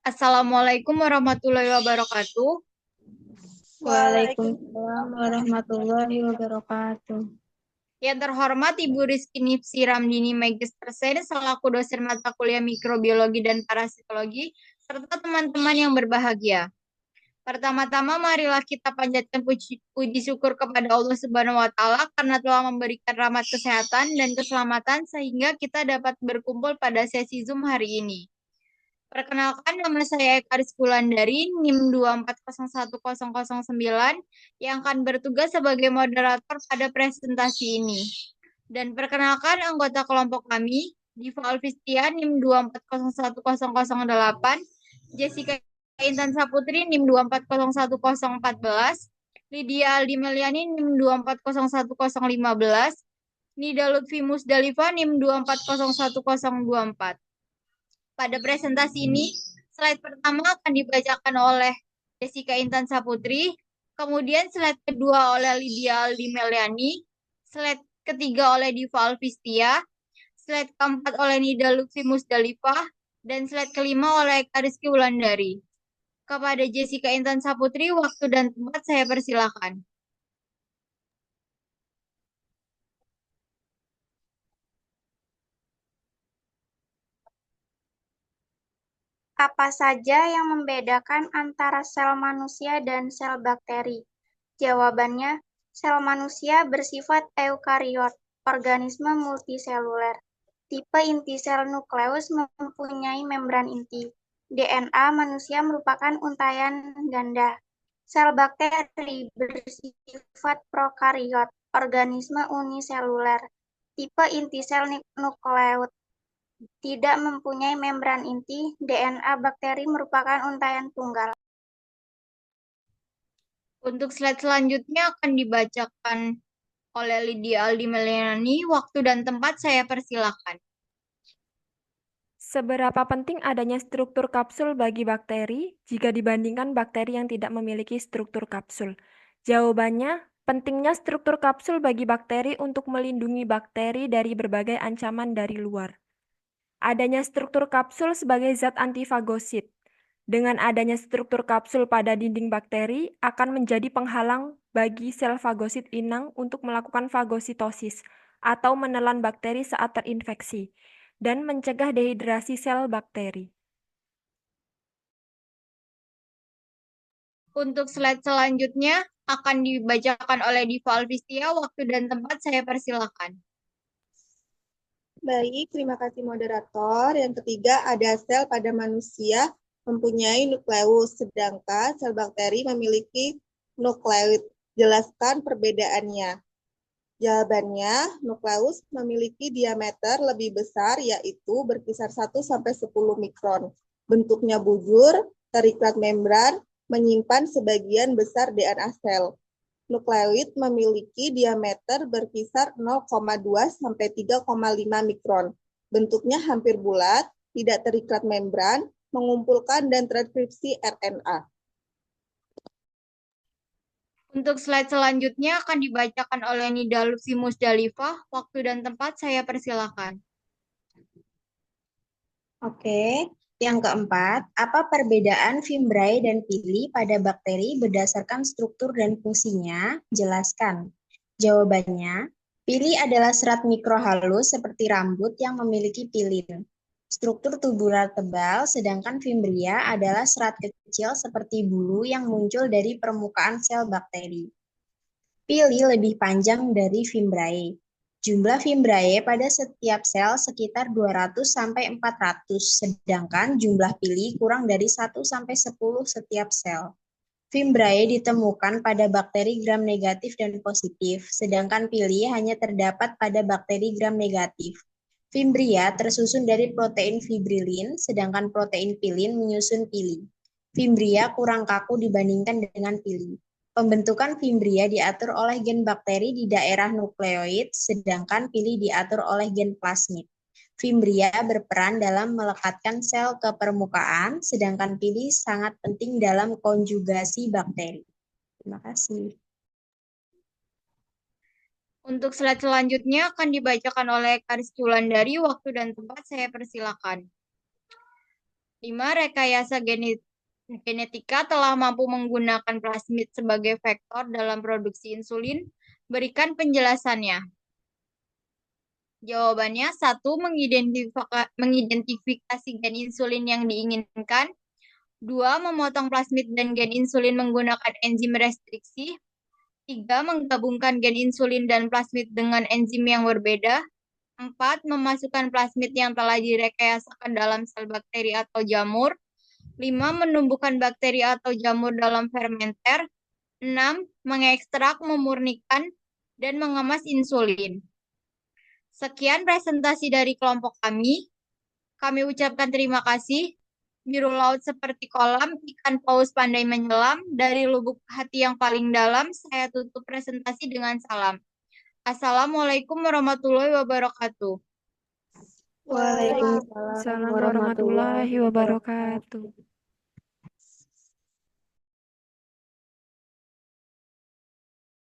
Assalamualaikum warahmatullahi wabarakatuh. Waalaikumsalam warahmatullahi wabarakatuh. Yang terhormat Ibu Rizky Nipsi Ramdini Magister Sains selaku dosen mata kuliah mikrobiologi dan parasitologi, serta teman-teman yang berbahagia. Pertama-tama marilah kita panjatkan puji syukur kepada Allah Subhanahu wa taala karena telah memberikan rahmat kesehatan dan keselamatan sehingga kita dapat berkumpul pada sesi Zoom hari ini. Perkenalkan, nama saya Eka Rizky Wulandari, NIM 2401009, yang akan bertugas sebagai moderator pada presentasi ini. Dan perkenalkan anggota kelompok kami, Diva Alfistia, NIM 2401008, Jessica Intan Saputri, NIM 2401014, Lydia Aldi Meliani, NIM 2401015, Nida Lutfi Musdalifa, NIM 2401024. Pada presentasi ini, slide pertama akan dibacakan oleh Jessica Intan Saputri, kemudian slide kedua oleh Lydia Aldi Meliani, slide ketiga oleh Diva Alfistia, slide keempat oleh Nida Lutfi Musdalifah, dan slide kelima oleh Eka Rizky Wulandari. Kepada Jessica Intan Saputri, waktu dan tempat saya persilakan. Apa saja yang membedakan antara sel manusia dan sel bakteri? Jawabannya, sel manusia bersifat eukariot, organisme multiseluler. Tipe inti sel nukleus mempunyai membran inti. DNA manusia merupakan untaian ganda. Sel bakteri bersifat prokariot, organisme uniseluler. Tipe inti sel nukleus tidak mempunyai membran inti, DNA bakteri merupakan untaian tunggal. Untuk slide selanjutnya akan dibacakan oleh Lydia Aldi Meliani. Waktu dan tempat saya persilakan. Seberapa penting adanya struktur kapsul bagi bakteri jika dibandingkan bakteri yang tidak memiliki struktur kapsul? Jawabannya, pentingnya struktur kapsul bagi bakteri untuk melindungi bakteri dari berbagai ancaman dari luar. Adanya struktur kapsul sebagai zat antifagosit. Dengan adanya struktur kapsul pada dinding bakteri akan menjadi penghalang bagi sel fagosit inang untuk melakukan fagositosis atau menelan bakteri saat terinfeksi dan mencegah dehidrasi sel bakteri. Untuk slide selanjutnya akan dibacakan oleh Diva Alfistia. Waktu dan tempat saya persilakan. Baik, terima kasih moderator. Yang ketiga, ada sel pada manusia mempunyai nukleus, sedangkan sel bakteri memiliki nukleoid. Jelaskan perbedaannya. Jawabannya, nukleus memiliki diameter lebih besar, yaitu berkisar 1-10 mikron. Bentuknya bujur, terikat membran, menyimpan sebagian besar DNA sel. Nukleoid memiliki diameter berkisar 0,2-3,5 mikron. Bentuknya hampir bulat, tidak terikat membran, mengumpulkan dan transkripsi RNA. Untuk slide selanjutnya akan dibacakan oleh Nida Lutfi Musdalifah. Waktu dan tempat saya persilakan. Oke, yang keempat, apa perbedaan fimbriae dan pili pada bakteri berdasarkan struktur dan fungsinya? Jelaskan. Jawabannya, pili adalah serat mikrohalus seperti rambut yang memiliki pilin. Struktur tubular tebal, sedangkan fimbria adalah serat kecil seperti bulu yang muncul dari permukaan sel bakteri. Pili lebih panjang dari fimbriae. Jumlah fimbriae pada setiap sel sekitar 200-400, sedangkan jumlah pili kurang dari 1-10 setiap sel. Fimbriae ditemukan pada bakteri gram negatif dan positif, sedangkan pili hanya terdapat pada bakteri gram negatif. Fimbria tersusun dari protein fibrilin, sedangkan protein pilin menyusun pili. Fimbria kurang kaku dibandingkan dengan pili. Pembentukan fimbria diatur oleh gen bakteri di daerah nukleoid, sedangkan pili diatur oleh gen plasmid. Fimbria berperan dalam melekatkan sel ke permukaan, sedangkan pili sangat penting dalam konjugasi bakteri. Terima kasih. Untuk slide selanjutnya akan dibacakan oleh Eka Rizky Wulandari. Waktu dan tempat saya persilakan. 5. Rekayasa genetika telah mampu menggunakan plasmid sebagai vektor dalam produksi insulin. Berikan penjelasannya. Jawabannya, 1. Mengidentifikasi gen insulin yang diinginkan. 2. Memotong plasmid dan gen insulin menggunakan enzim restriksi. 3. Menggabungkan gen insulin dan plasmid dengan enzim yang berbeda. 4. Memasukkan plasmid yang telah direkayasakan dalam sel bakteri atau jamur. 5. Menumbuhkan bakteri atau jamur dalam fermenter. 6. Mengekstrak, memurnikan, dan mengemas insulin. Sekian presentasi dari kelompok kami. Kami ucapkan terima kasih. Biru laut seperti kolam, ikan paus pandai menyelam. Dari lubuk hati yang paling dalam, saya tutup presentasi dengan salam. Assalamualaikum warahmatullahi wabarakatuh. Waalaikumsalam warahmatullahi wabarakatuh.